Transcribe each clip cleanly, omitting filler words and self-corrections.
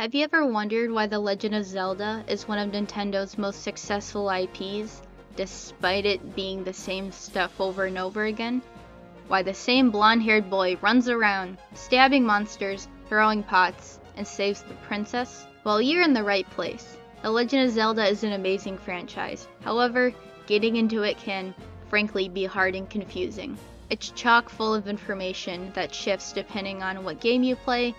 Have you ever wondered why The Legend of Zelda is one of Nintendo's most successful IPs, despite it being the same stuff over and over again? Why the same blonde-haired boy runs around, stabbing monsters, throwing pots, and saves the princess? Well, you're in the right place. The Legend of Zelda is an amazing franchise. However, getting into it can, frankly, be hard and confusing. It's chock full of information that shifts depending on what game you play,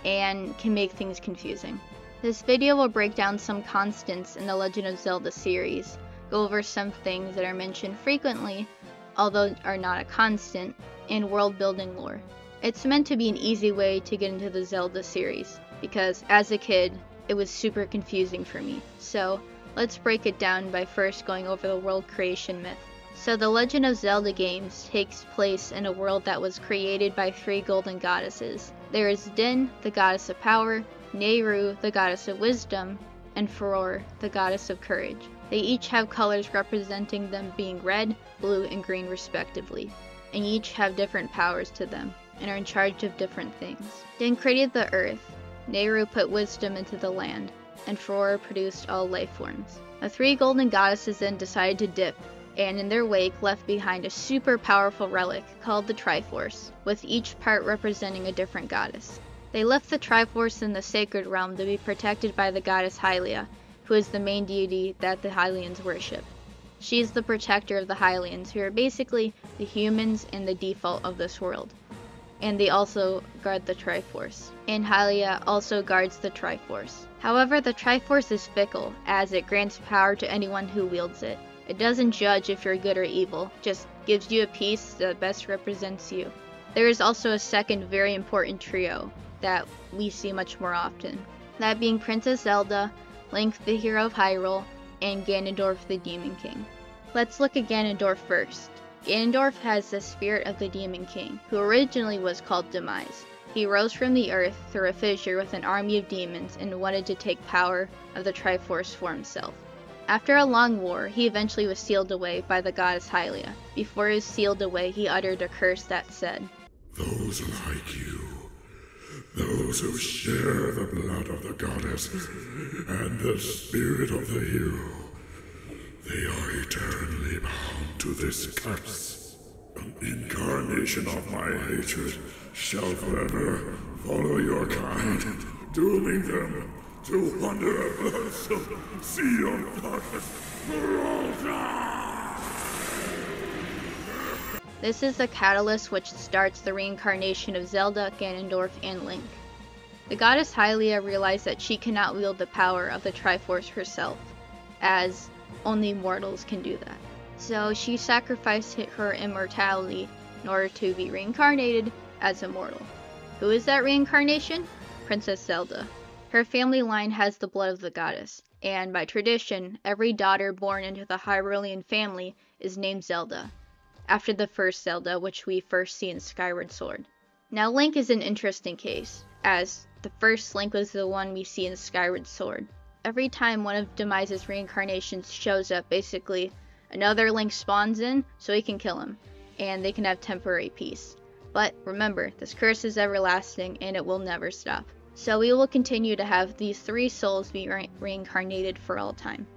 and can make things confusing. This video will break down some constants in the Legend of Zelda series, go over some things that are mentioned frequently, although are not a constant, in world building lore. It's meant to be an easy way to get into the Zelda series, because as a kid, it was super confusing for me. So let's break it down by first going over the world creation myth. So the Legend of Zelda games takes place in a world that was created by 3 golden goddesses. There is Din, the goddess of power, Nehru, the goddess of wisdom, and Furor, the goddess of courage. They each have colors representing them being red, blue, and green respectively, and each have different powers to them, and are in charge of different things. Din created the earth, Nehru put wisdom into the land, and Furor produced all life forms. The 3 golden goddesses then decided to dip, and in their wake left behind a super powerful relic called the Triforce, with each part representing a different goddess. They left the Triforce in the sacred realm to be protected by the goddess Hylia, who is the main deity that the Hylians worship. She is the protector of the Hylians, who are basically the humans and the default of this world. And they also guard the Triforce. And Hylia also guards the Triforce. However, the Triforce is fickle, as it grants power to anyone who wields it. It doesn't judge if you're good or evil, just gives you a piece that best represents you. There is also a second very important trio that we see much more often, that being Princess Zelda, Link the hero of Hyrule, and Ganondorf the Demon King. Let's look at Ganondorf first. Ganondorf has the spirit of the Demon King, who originally was called Demise. He rose from the earth through a fissure with an army of demons and wanted to take power of the Triforce for himself. After a long war, he eventually was sealed away by the goddess Hylia. Before he was sealed away, he uttered a curse that said, "Those like you, those who share the blood of the goddess and the spirit of the hero, they are eternally bound to this curse. An incarnation of my hatred shall forever follow your kind, dooming them to wander a lonesome sea of darkness for all time." This is the catalyst which starts the reincarnation of Zelda, Ganondorf, and Link. The goddess Hylia realized that she cannot wield the power of the Triforce herself, as only mortals can do that. So she sacrificed her immortality in order to be reincarnated as a mortal. Who is that reincarnation? Princess Zelda. Her family line has the blood of the goddess, and by tradition, every daughter born into the Hyrulean family is named Zelda, after the first Zelda, which we first see in Skyward Sword. Now Link is an interesting case, as the first Link was the one we see in Skyward Sword. Every time one of Demise's reincarnations shows up, basically, another Link spawns in so he can kill him, and they can have temporary peace. But remember, this curse is everlasting, and it will never stop. So we will continue to have these 3 souls be reincarnated for all time.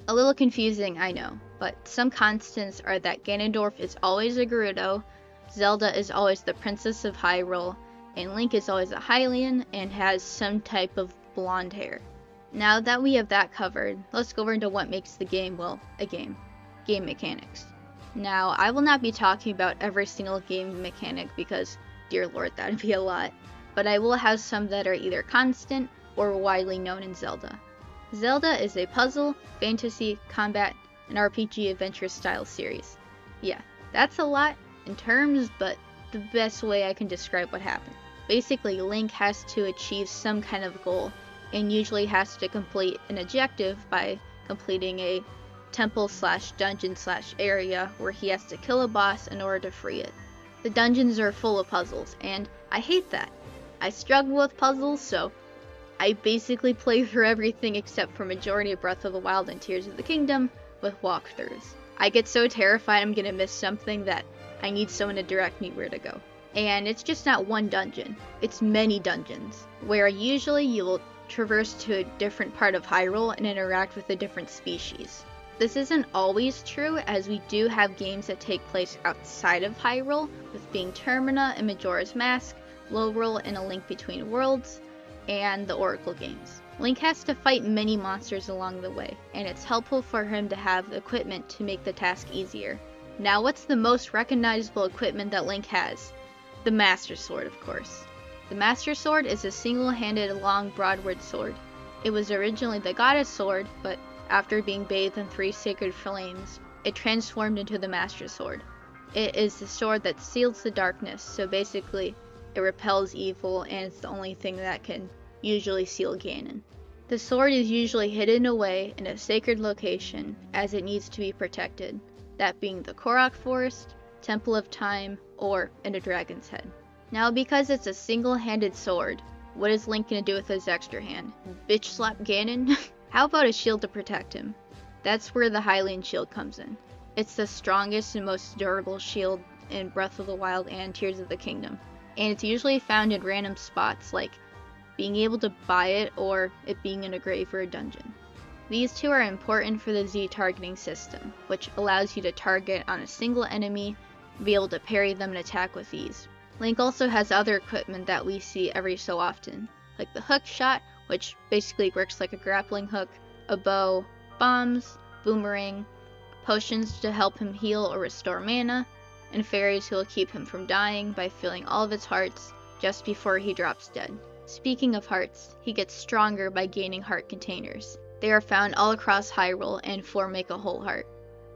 A little confusing, I know, but some constants are that Ganondorf is always a Gerudo, Zelda is always the Princess of Hyrule, and Link is always a Hylian and has some type of blonde hair. Now that we have that covered, let's go over into what makes the game, well, a game. Game mechanics. Now, I will not be talking about every single game mechanic because, dear lord, that would be a lot. But I will have some that are either constant or widely known in Zelda. Zelda is a puzzle, fantasy, combat, and RPG adventure style series. Yeah, that's a lot in terms, but the best way I can describe what happened. Basically, Link has to achieve some kind of goal, and usually has to complete an objective by completing a temple/dungeon/area where he has to kill a boss in order to free it. The dungeons are full of puzzles, and I hate that. I struggle with puzzles, so I basically play through everything except for majority of Breath of the Wild and Tears of the Kingdom with walkthroughs. I get so terrified I'm gonna miss something that I need someone to direct me where to go. And it's just not one dungeon, it's many dungeons, where usually you will traverse to a different part of Hyrule and interact with a different species. This isn't always true, as we do have games that take place outside of Hyrule, with being Termina and Majora's Mask, Lorule and A Link Between Worlds, and the Oracle games. Link has to fight many monsters along the way, and it's helpful for him to have equipment to make the task easier. Now, what's the most recognizable equipment that Link has? The Master Sword, of course. The Master Sword is a single-handed long broadword sword. It was originally the Goddess Sword, but after being bathed in 3 sacred flames, it transformed into the Master Sword. It is the sword that seals the darkness, so basically it repels evil and it's the only thing that can usually seal Ganon. The sword is usually hidden away in a sacred location as it needs to be protected, that being the Korok Forest, Temple of Time, or in a dragon's head. Now, because it's a single-handed sword, what is Link gonna do with his extra hand? Bitch slap Ganon? How about a shield to protect him? That's where the Hylian shield comes in. It's the strongest and most durable shield in Breath of the Wild and Tears of the Kingdom, and it's usually found in random spots, like being able to buy it or it being in a grave or a dungeon. These two are important for the Z targeting system, which allows you to target on a single enemy, be able to parry them and attack with ease. Link also has other equipment that we see every so often, like the hook shot, which basically works like a grappling hook, a bow, bombs, boomerang, potions to help him heal or restore mana, and fairies who will keep him from dying by filling all of his hearts just before he drops dead. Speaking of hearts, he gets stronger by gaining heart containers. They are found all across Hyrule, and 4 make a whole heart.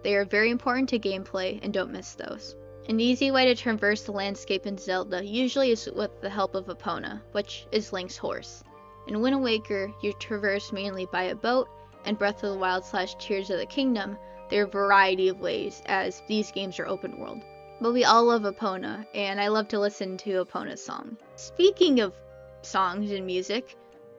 They are very important to gameplay, and don't miss those. An easy way to traverse the landscape in Zelda usually is with the help of Epona, which is Link's horse. In Wind Waker, you traverse mainly by a boat, and Breath of the Wild / Tears of the Kingdom, there are a variety of ways, as these games are open world. But we all love Epona, and I love to listen to Epona's song. Speaking of songs and music,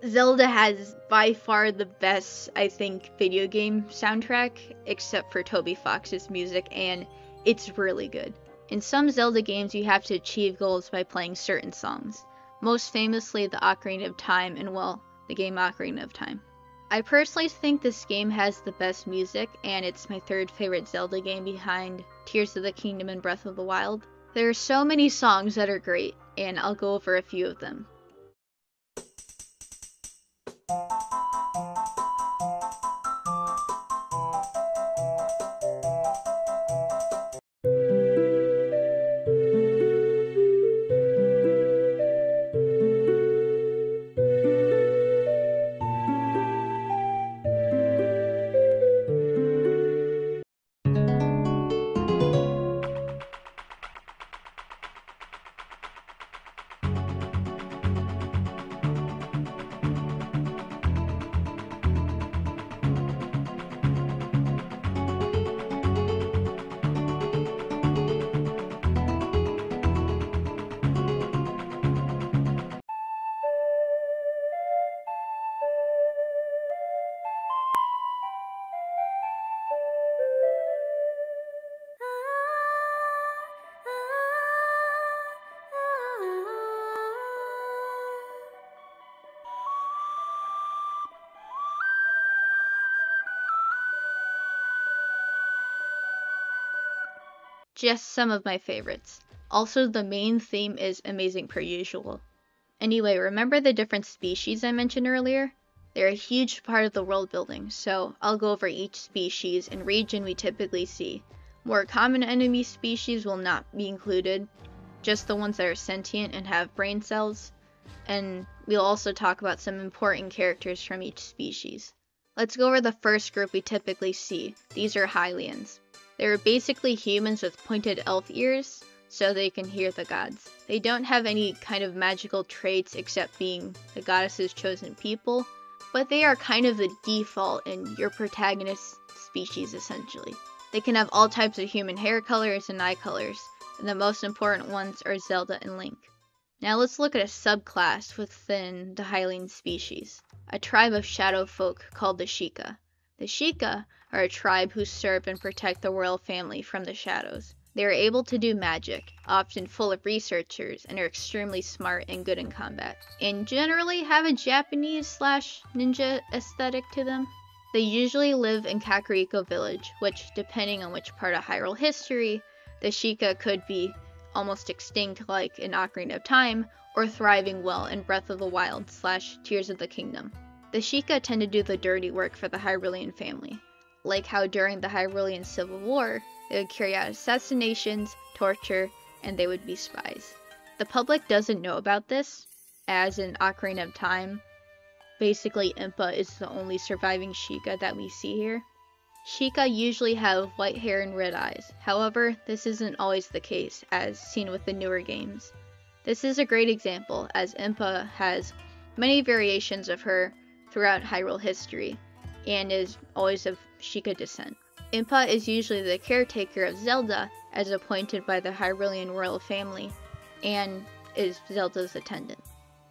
Zelda has by far the best, I think, video game soundtrack, except for Toby Fox's music, and it's really good. In some Zelda games, you have to achieve goals by playing certain songs, most famously the Ocarina of Time and, well, the game Ocarina of Time. I personally think this game has the best music, and it's my 3rd favorite Zelda game behind Tears of the Kingdom and Breath of the Wild. There are so many songs that are great, and I'll go over a few of them. Just some of my favorites. Also, the main theme is amazing per usual. Anyway, remember the different species I mentioned earlier? They're a huge part of the world building, so I'll go over each species and region we typically see. More common enemy species will not be included, just the ones that are sentient and have brain cells, and we'll also talk about some important characters from each species. Let's go over the first group we typically see. These are Hylians. They're basically humans with pointed elf ears, so they can hear the gods. They don't have any kind of magical traits except being the goddess's chosen people, but they are kind of the default in your protagonist's species essentially. They can have all types of human hair colors and eye colors, and the most important ones are Zelda and Link. Now let's look at a subclass within the Hylian species, a tribe of shadow folk called the Sheikah. The Sheikah are a tribe who serve and protect the royal family from the shadows. They are able to do magic, often full of researchers, and are extremely smart and good in combat, and generally have a Japanese/ninja aesthetic to them. They usually live in Kakariko village, which, depending on which part of Hyrule history, the Sheikah could be almost extinct like in Ocarina of Time, or thriving well in Breath of the Wild/Tears of the Kingdom. The Sheikah tend to do the dirty work for the Hyrulean family, like how during the Hyrulean Civil War, they would carry out assassinations, torture, and they would be spies. The public doesn't know about this, as in Ocarina of Time, basically Impa is the only surviving Sheikah that we see here. Sheikah usually have white hair and red eyes, however, this isn't always the case, as seen with the newer games. This is a great example, as Impa has many variations of her throughout Hyrule history, and is always of Sheikah descent. Impa is usually the caretaker of Zelda, as appointed by the Hyrulean royal family, and is Zelda's attendant.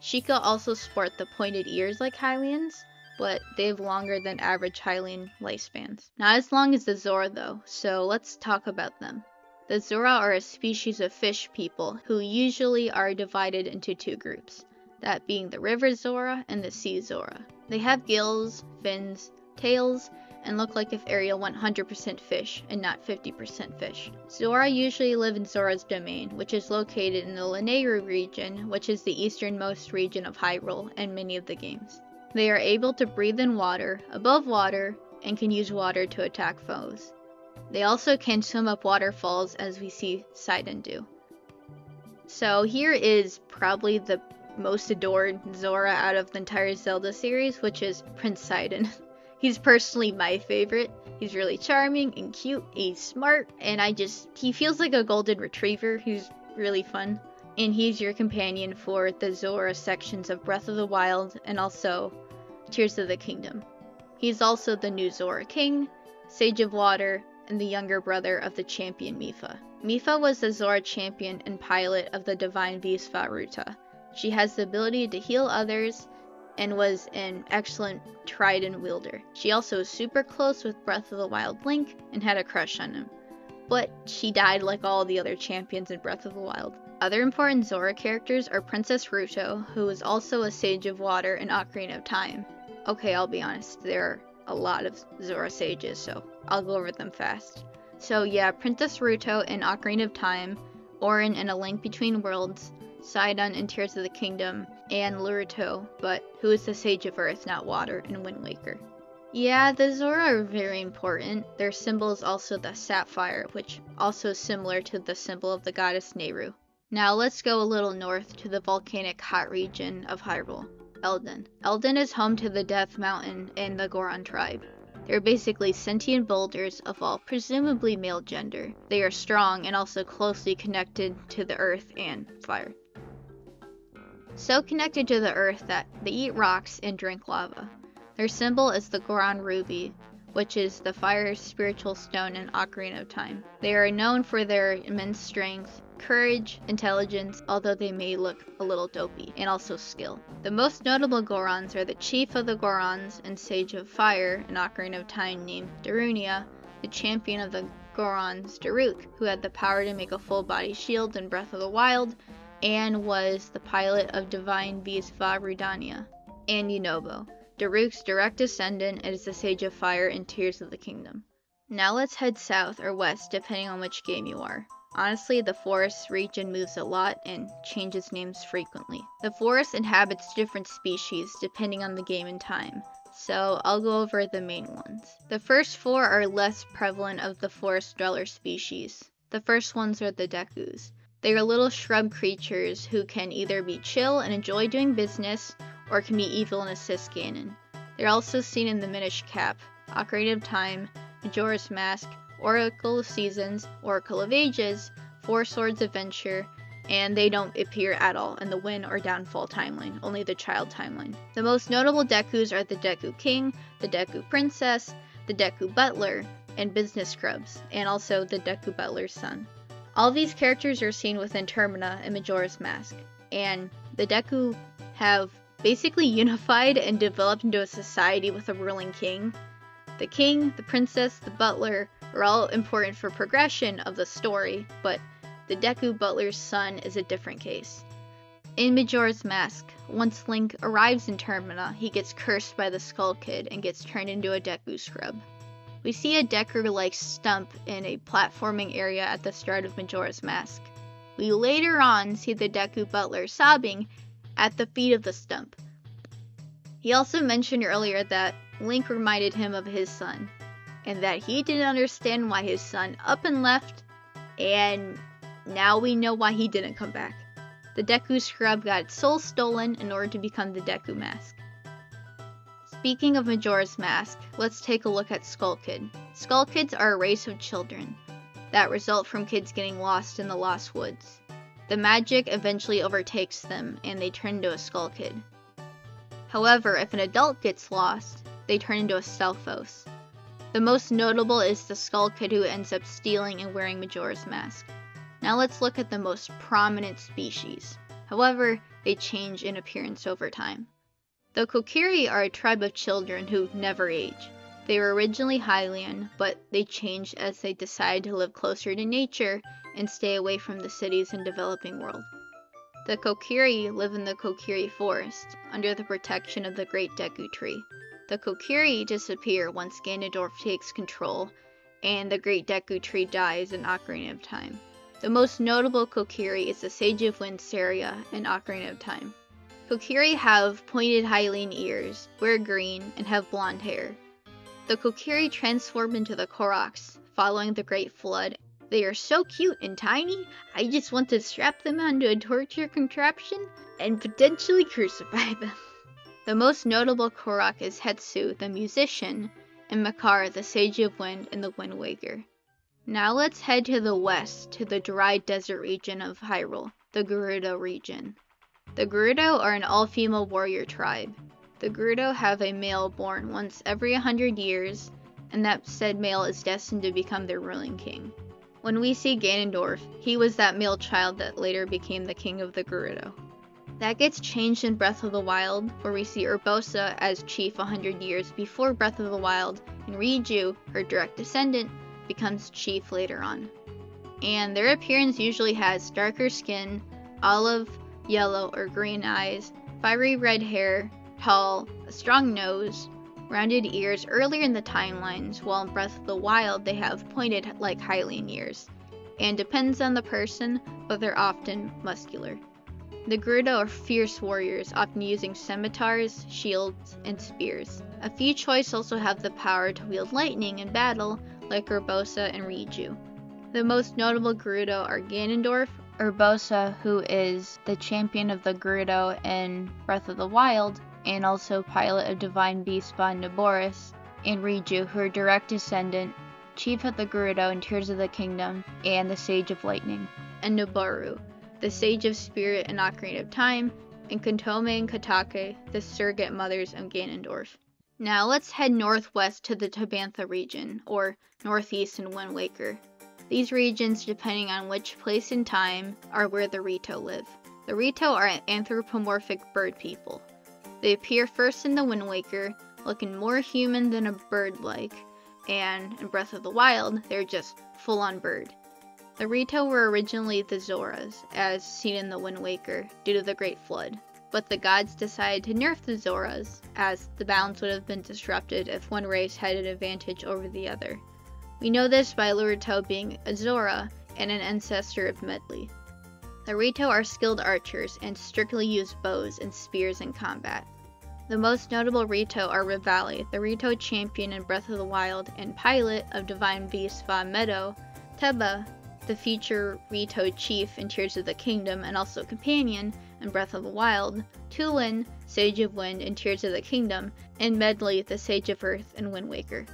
Sheikah also sport the pointed ears like Hylians, but they have longer than average Hylian lifespans. Not as long as the Zora though, so let's talk about them. The Zora are a species of fish people who usually are divided into two groups, that being the River Zora and the Sea Zora. They have gills, fins, tails, and look like if Ariel went 100% fish and not 50% fish. Zora usually live in Zora's domain, which is located in the Lanayru region, which is the easternmost region of Hyrule and many of the games. They are able to breathe in water, above water, and can use water to attack foes. They also can swim up waterfalls, as we see Sidon do. So here is probably the most adored Zora out of the entire Zelda series, which is Prince Sidon. He's personally my favorite. He's really charming and cute, he's smart, and he feels like a golden retriever who's really fun. And he's your companion for the Zora sections of Breath of the Wild and also Tears of the Kingdom. He's also the new Zora King, Sage of Water, and the younger brother of the champion Mipha. Mipha was the Zora champion and pilot of the Divine Beast Ruta. She has the ability to heal others, and was an excellent trident wielder. She also was super close with Breath of the Wild Link and had a crush on him, but she died like all the other champions in Breath of the Wild. Other important Zora characters are Princess Ruto, who is also a Sage of Water in Ocarina of Time. Okay, I'll be honest, there are a lot of Zora sages, so I'll go over them fast. So yeah, Princess Ruto in Ocarina of Time, Auron in A Link Between Worlds, Sidon in Tears of the Kingdom, and Luruto, but who is the Sage of Earth, not Water, in Wind Waker. Yeah, the Zora are very important. Their symbol is also the sapphire, which also is similar to the symbol of the goddess Nehru. Now let's go a little north to the volcanic hot region of Hyrule, Eldin. Eldin is home to the Death Mountain and the Goron tribe. They're basically sentient boulders of all presumably male gender. They are strong and also closely connected to the earth and fire. So connected to the earth that they eat rocks and drink lava. Their symbol is the Goron Ruby, which is the fire's spiritual stone in Ocarina of Time. They are known for their immense strength, courage, intelligence, although they may look a little dopey, and also skill. The most notable Gorons are the chief of the Gorons and Sage of Fire in Ocarina of Time named Darunia, the champion of the Gorons Daruk, who had the power to make a full body shield in Breath of the Wild, and was the pilot of Divine Beast Rudania, and Yunobo, Daruk's direct descendant, and is the Sage of Fire in Tears of the Kingdom. Now let's head south or west depending on which game you are. Honestly, the forest region moves a lot and changes names frequently. The forest inhabits different species depending on the game and time, so I'll go over the main ones. The first four are less prevalent of the forest dweller species. The first ones are the Dekus. They are little shrub creatures who can either be chill and enjoy doing business, or can be evil and assist Ganon. They're also seen in the Minish Cap, Ocarina of Time, Majora's Mask, Oracle of Seasons, Oracle of Ages, Four Swords Adventure, and they don't appear at all in the Win or Downfall timeline, only the Child timeline. The most notable Dekus are the Deku King, the Deku Princess, the Deku Butler, and Business Scrubs, and also the Deku Butler's son. All these characters are seen within Termina and Majora's Mask, and the Deku have basically unified and developed into a society with a ruling king. The king, the princess, the butler are all important for progression of the story, but the Deku Butler's son is a different case. In Majora's Mask, once Link arrives in Termina, he gets cursed by the Skull Kid and gets turned into a Deku Scrub. We see a Deku-like stump in a platforming area at the start of Majora's Mask. We later on see the Deku Butler sobbing at the feet of the stump. He also mentioned earlier that Link reminded him of his son, and that he didn't understand why his son up and left, and now we know why he didn't come back. The Deku Scrub got its soul stolen in order to become the Deku Mask. Speaking of Majora's Mask, let's take a look at Skull Kid. Skull Kids are a race of children that result from kids getting lost in the Lost Woods. The magic eventually overtakes them and they turn into a Skull Kid. However, if an adult gets lost, they turn into a Stalfos. The most notable is the Skull Kid who ends up stealing and wearing Majora's Mask. Now let's look at the most prominent species. However, they change in appearance over time. The Kokiri are a tribe of children who never age. They were originally Hylian, but they changed as they decided to live closer to nature and stay away from the cities and developing world. The Kokiri live in the Kokiri Forest, under the protection of the Great Deku Tree. The Kokiri disappear once Ganondorf takes control, and the Great Deku Tree dies in Ocarina of Time. The most notable Kokiri is the Sage of Wind Saria in Ocarina of Time. Kokiri have pointed Hylian ears, wear green, and have blonde hair. The Kokiri transform into the Koroks following the Great Flood. They are so cute and tiny, I just want to strap them onto a torture contraption and potentially crucify them. The most notable Korok is Hetsu, the musician, and Makar, the Sage of Wind and the Wind Waker. Now let's head to the west, to the dry desert region of Hyrule, the Gerudo region. The Gerudo are an all-female warrior tribe. The Gerudo have a male born once every 100 years, and that said male is destined to become their ruling king. When we see Ganondorf, he was that male child that later became the king of the Gerudo. That gets changed in Breath of the Wild, where we see Urbosa as chief 100 years before Breath of the Wild, and Riju, her direct descendant, becomes chief later on. And their appearance usually has darker skin, olive, yellow, or green eyes, fiery red hair, tall, a strong nose, rounded ears earlier in the timelines, while in Breath of the Wild they have pointed like Hylian ears, and depends on the person, but they're often muscular. The Gerudo are fierce warriors, often using scimitars, shields, and spears. A few choice also have the power to wield lightning in battle, like Urbosa and Riju. The most notable Gerudo are Ganondorf, Urbosa, who is the champion of the Gerudo in Breath of the Wild, and also pilot of Divine Beast Von Naboris, and Riju, her direct descendant, chief of the Gerudo in Tears of the Kingdom, and the Sage of Lightning, and Noboru, the Sage of Spirit in Ocarina of Time, and Kantome and Katake, the surrogate mothers of Ganondorf. Now let's head northwest to the Tabantha region, or northeast in Wind Waker. These regions, depending on which place in time, are where the Rito live. The Rito are an anthropomorphic bird people. They appear first in the Wind Waker, looking more human than a bird-like, and in Breath of the Wild, they're just full-on bird. The Rito were originally the Zoras, as seen in the Wind Waker, due to the Great Flood. But the gods decided to nerf the Zoras, as the balance would have been disrupted if one race had an advantage over the other. We know this by Lurito being a Zora and an ancestor of Medley. The Rito are skilled archers and strictly use bows and spears in combat. The most notable Rito are Revali, the Rito champion in Breath of the Wild and pilot of Divine Beast Va Meadow, Teba, the future Rito chief in Tears of the Kingdom and also companion in Breath of the Wild, Tulin, Sage of Wind in Tears of the Kingdom, and Medley, the Sage of Earth in Wind Waker.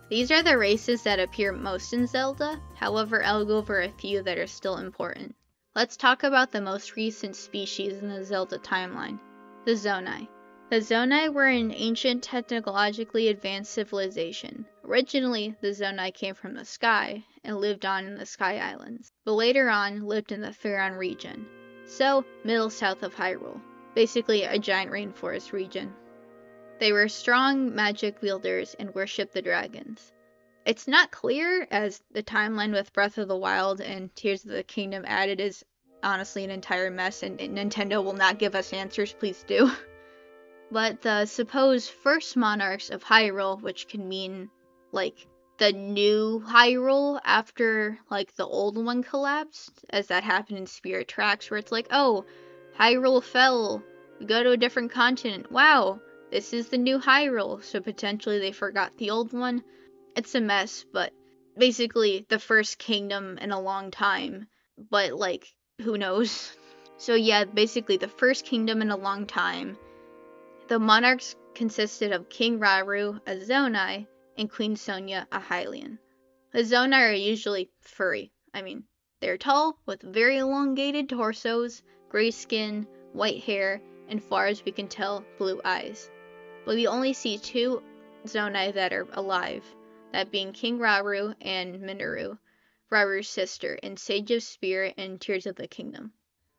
These are the races that appear most in Zelda, however I'll go over a few that are still important. Let's talk about the most recent species in the Zelda timeline, the Zonai. The Zonai were an ancient technologically advanced civilization. Originally, the Zonai came from the sky and lived on in the Sky Islands, but later on lived in the Faron region, so middle south of Hyrule, basically a giant rainforest region. They were strong magic wielders and worshipped the dragons. It's not clear, as the timeline with Breath of the Wild and Tears of the Kingdom added is honestly an entire mess, and Nintendo will not give us answers, please do. But the supposed first monarchs of Hyrule, which can mean, like, the new Hyrule after, like, the old one collapsed, as that happened in Spirit Tracks, where it's like, oh, Hyrule fell, we go to a different continent, wow, this is the new Hyrule, so potentially they forgot the old one. It's a mess, but basically the first kingdom in a long time, but, like, who knows? So yeah, basically the first kingdom in a long time. The monarchs consisted of King Rauru, a Zonai, and Queen Sonia, a Hylian. The Zonai are usually furry. I mean, they're tall, with very elongated torsos, gray skin, white hair, and far as we can tell, blue eyes. But we only see two Zonai that are alive, that being King Rauru and Minoru, Rauru's sister, in Sage of Spirit and Tears of the Kingdom.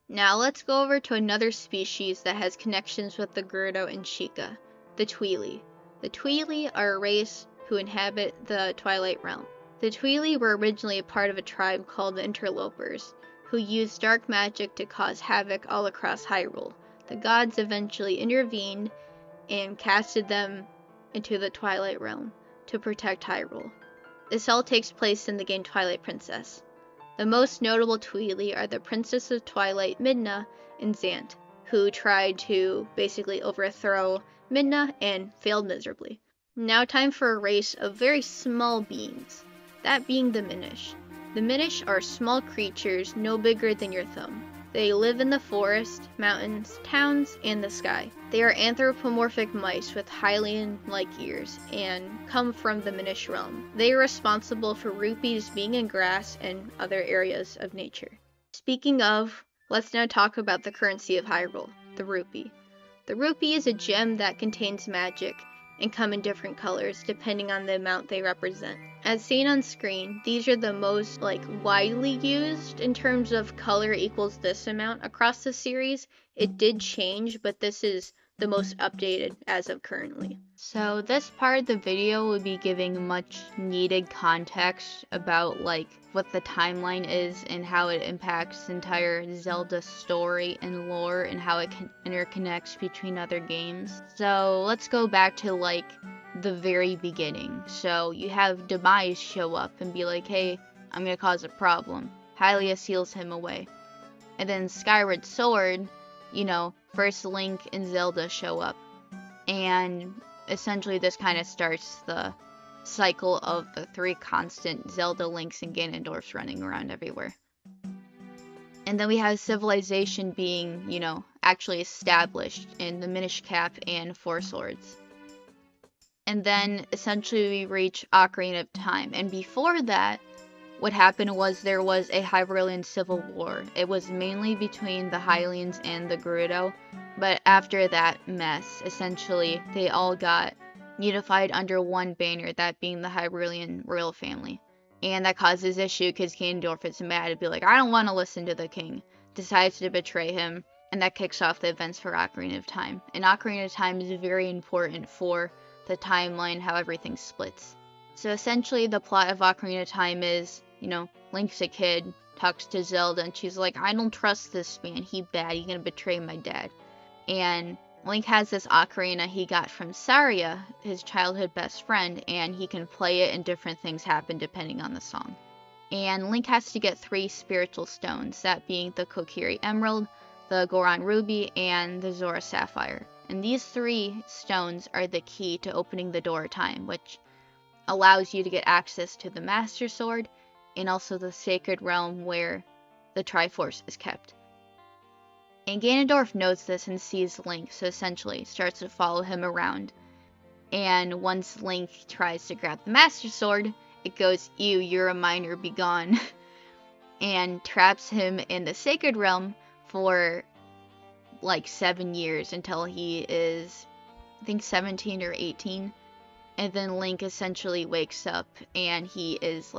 Now let's go over to another species that has connections with the Gerudo and Sheikah, the Twili. The Twili are a race who inhabit the Twilight realm. The Twili were originally a part of a tribe called the Interlopers, who used dark magic to cause havoc all across Hyrule. The gods eventually intervened and casted them into the Twilight realm to protect Hyrule. This all takes place in the game Twilight Princess. The most notable Twili are the Princess of Twilight, Midna, and Zant, who tried to basically overthrow Midna and failed miserably. Now time for a race of very small beings, that being the Minish. The Minish are small creatures no bigger than your thumb. They live in the forest, mountains, towns, and the sky. They are anthropomorphic mice with Hylian-like ears and come from the Minish realm. They are responsible for rupees being in grass and other areas of nature. Speaking of, let's now talk about the currency of Hyrule, the rupee. The rupee is a gem that contains magic and come in different colors depending on the amount they represent. As seen on screen, these are the most widely used in terms of color equals this amount across the series. It did change, but this is the most updated as of currently. So this part of the video will be giving much needed context about what the timeline is and how it impacts the entire Zelda story and lore and how it interconnects between other games. So let's go back to the very beginning. So you have Demise show up and be like, hey, I'm gonna cause a problem. Hylia seals him away. And then Skyward Sword, first Link and Zelda show up. And essentially this kind of starts the cycle of the three constant Zelda, Links, and Ganondorfs running around everywhere. And then we have civilization being, actually established in the Minish Cap and Four Swords. And then essentially we reach Ocarina of Time. And before that, what happened was there was a Hyrulean civil war. It was mainly between the Hylians and the Gerudo. But after that mess, essentially, they all got unified under one banner, that being the Hyrulean royal family. And that causes issue because Ganondorf is mad and be like, I don't want to listen to the king. Decides to betray him. And that kicks off the events for Ocarina of Time. And Ocarina of Time is very important for the timeline, how everything splits. So essentially the plot of Ocarina of Time is, Link's a kid, talks to Zelda, and she's like, I don't trust this man, he bad, he gonna betray my dad. And Link has this ocarina he got from Saria, his childhood best friend, and he can play it and different things happen depending on the song. And Link has to get 3 spiritual stones, that being the Kokiri Emerald, the Goron Ruby, and the Zora Sapphire. And these 3 stones are the key to opening the door of time, which allows you to get access to the Master Sword, and also the sacred realm where the Triforce is kept. And Ganondorf knows this and sees Link, so essentially starts to follow him around. And once Link tries to grab the Master Sword, it goes, ew, you're a minor, be gone. And traps him in the sacred realm for 7 years until he is, I think, 17 or 18. And then Link essentially wakes up and he is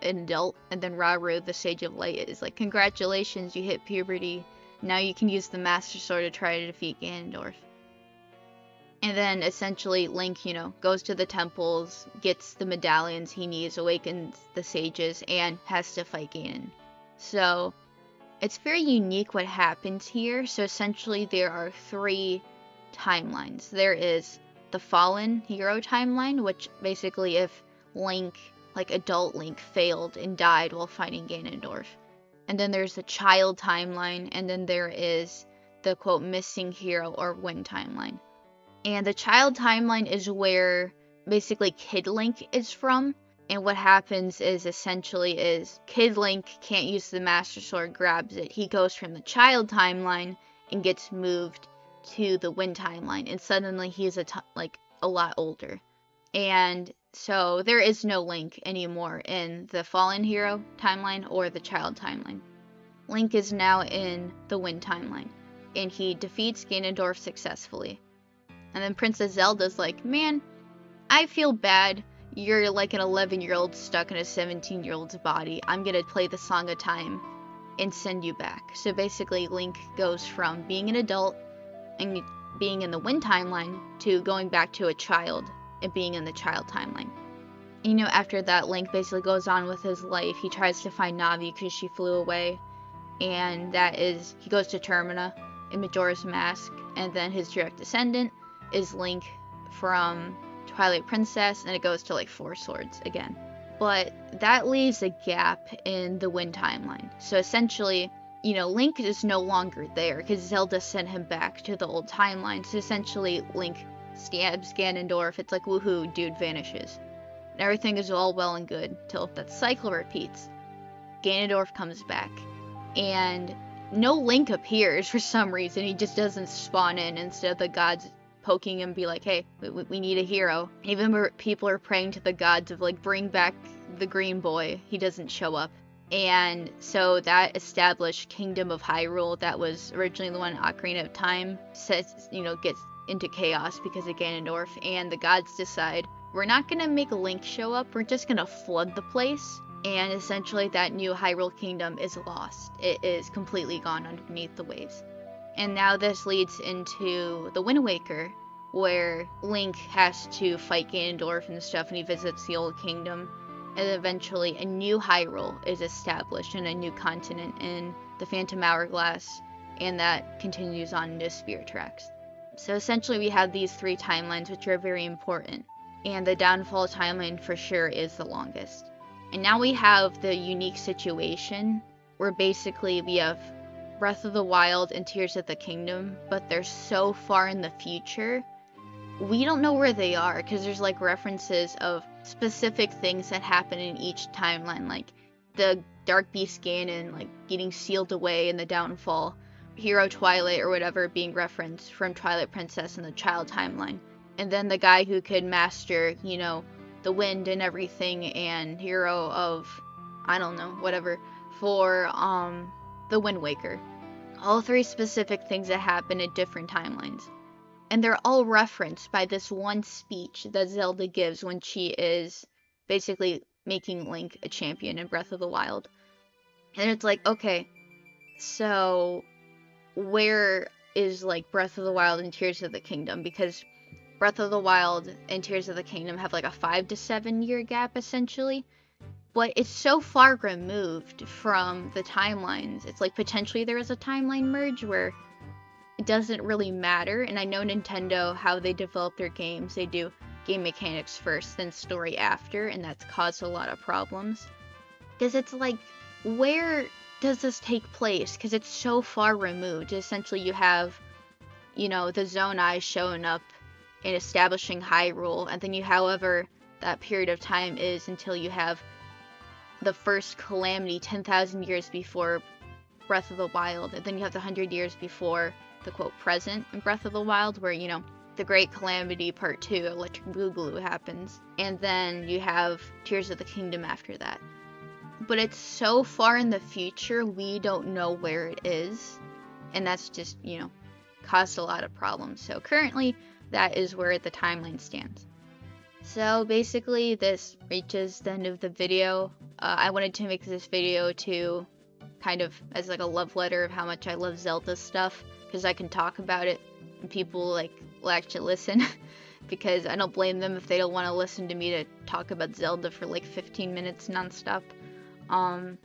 an adult. And then Rauru, the Sage of Light, is like, congratulations, you hit puberty. Now you can use the Master Sword to try to defeat Ganondorf. And then essentially Link, goes to the temples, gets the medallions he needs, awakens the sages, and has to fight Ganon. So it's very unique what happens here. So essentially there are 3 timelines. There is the Fallen Hero timeline, which basically if Link, like adult Link, failed and died while fighting Ganondorf. And then there's the Child timeline, and then there is the quote missing hero or Wind timeline. And the Child timeline is where basically Kid Link is from. And what happens is essentially Kid Link can't use the Master Sword, grabs it. He goes from the Child timeline and gets moved to the Wind timeline. And suddenly he's a lot older. And so there is no Link anymore in the Fallen Hero timeline or the Child timeline. Link is now in the Wind timeline. And he defeats Ganondorf successfully. And then Princess Zelda's like, man, I feel bad. You're like an 11-year-old stuck in a 17-year-old's body. I'm gonna play the Song of Time and send you back. So basically Link goes from being an adult and being in the Wind timeline to going back to a child and being in the Child timeline. And, after that, Link basically goes on with his life. He tries to find Navi because she flew away. And he goes to Termina in Majora's Mask. And then his direct descendant is Link from Twilight Princess, and it goes to 4 swords again. But that leaves a gap in the Wind timeline. So essentially, Link is no longer there because Zelda sent him back to the old timeline. So essentially, Link stabs Ganondorf. It's like, woohoo, dude vanishes. And everything is all well and good till that cycle repeats. Ganondorf comes back, and no Link appears for some reason. He just doesn't spawn in. Instead, the gods poking him, be like, hey, we need a hero. Even where people are praying to the gods of bring back the green boy, he doesn't show up. And so that established Kingdom of Hyrule that was originally the one Ocarina of Time gets into chaos because of Ganondorf, and the gods decide, we're not gonna make Link show up, we're just gonna flood the place. And essentially that new Hyrule Kingdom is lost. It is completely gone underneath the waves. And now this leads into the Wind Waker, where Link has to fight Ganondorf and stuff, and he visits the old kingdom. And eventually a new Hyrule is established and a new continent in the Phantom Hourglass, and that continues on into Spirit Tracks. So essentially we have these 3 timelines, which are very important. And the Downfall timeline for sure is the longest. And now we have the unique situation where basically we have Breath of the Wild and Tears of the Kingdom, but they're so far in the future, we don't know where they are, because there's references of specific things that happen in each timeline, like the Dark Beast Ganon getting sealed away in the Downfall, Hero Twilight or whatever being referenced from Twilight Princess in the Child timeline, and then the guy who could master, the wind and everything, and hero of, I don't know, whatever, for the Wind Waker. All 3 specific things that happen at different timelines. And they're all referenced by this one speech that Zelda gives when she is basically making Link a champion in Breath of the Wild. And it's like, okay, so where is Breath of the Wild and Tears of the Kingdom? Because Breath of the Wild and Tears of the Kingdom have a 5 to 7 year gap essentially. But it's so far removed from the timelines. It's potentially there is a timeline merge where it doesn't really matter. And I know Nintendo, how they develop their games, they do game mechanics first, then story after, and that's caused a lot of problems. Because it's where does this take place? Because it's so far removed. Essentially you have, the Zonai showing up and establishing Hyrule, and then however that period of time is until you have the first calamity 10,000 years before Breath of the Wild, and then you have the 100 years before the quote present in Breath of the Wild, where the Great Calamity Part 2, Electric Boogaloo happens, and then you have Tears of the Kingdom after that. But it's so far in the future, we don't know where it is, and that's just, caused a lot of problems. So currently, that is where the timeline stands. So basically, this reaches the end of the video. I wanted to make this video to kind of as a love letter of how much I love Zelda stuff, because I can talk about it and people will actually listen. Because I don't blame them if they don't want to listen to me to talk about Zelda for like 15 minutes nonstop. And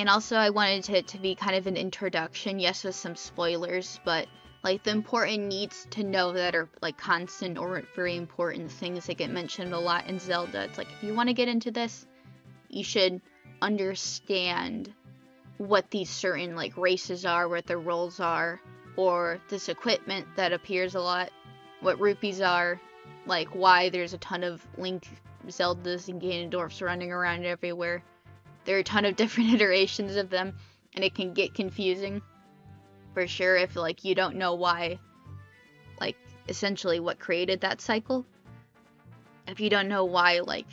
also I wanted it to be kind of an introduction, yes, with some spoilers, but like the important needs to know that are like constant or very important things that get mentioned a lot in Zelda. It's like, if you want to get into this, you should understand what these certain like races are, what their roles are, or this equipment that appears a lot, what rupees are, like why there's a ton of Link, Zeldas, and Ganondorfs running around everywhere. There are a ton of different iterations of them, and it can get confusing, for sure, if, like, you don't know why, like, essentially what created that cycle. If you don't know why, like,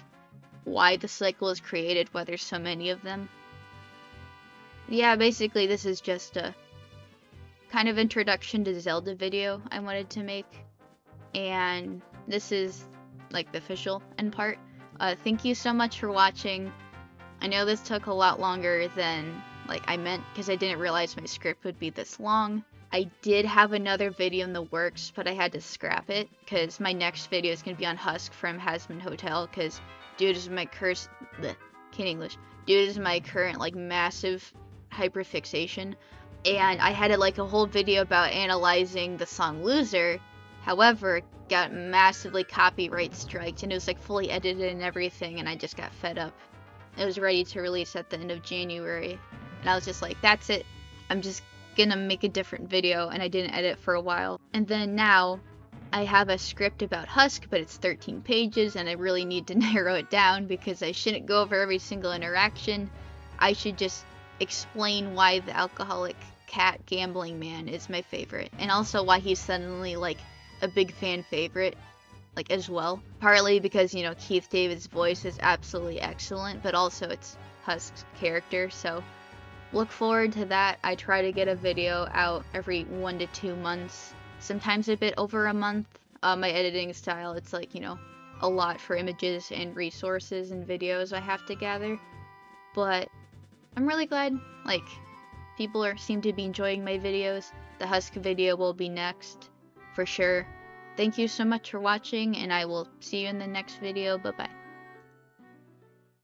why the cycle is created, why there's so many of them. Yeah, basically this is just a kind of introduction to Zelda video I wanted to make, and this is, like, the official end part. Thank you so much for watching. I know this took a lot longer than, like, I meant, because I didn't realize my script would be this long. I did have another video in the works, but I had to scrap it, because my next video is going to be on Husk from Hazbin Hotel, because dude is my Dude is my current, like, massive hyperfixation, and I had, like, a whole video about analyzing the song Loser. However, it got massively copyright striked, and it was, like, fully edited and everything, and I just got fed up. It was ready to release at the end of January, and I was just like, that's it, I'm just gonna make a different video, and I didn't edit for a while. And then now, I have a script about Husk, but it's 13 pages, and I really need to narrow it down, because I shouldn't go over every single interaction. I should just explain why the alcoholic cat gambling man is my favorite, and also why he's suddenly, like, a big fan favorite, like, as well. Partly because, you know, Keith David's voice is absolutely excellent, but also it's Husk's character, so look forward to that. I try to get a video out every 1 to 2 months, sometimes a bit over a month. My editing style, it's like, you know, a lot for images and resources and videos I have to gather, but I'm really glad, like, people seem to be enjoying my videos. The Husk video will be next, for sure. Thank you so much for watching, and I will see you in the next video. Bye-bye.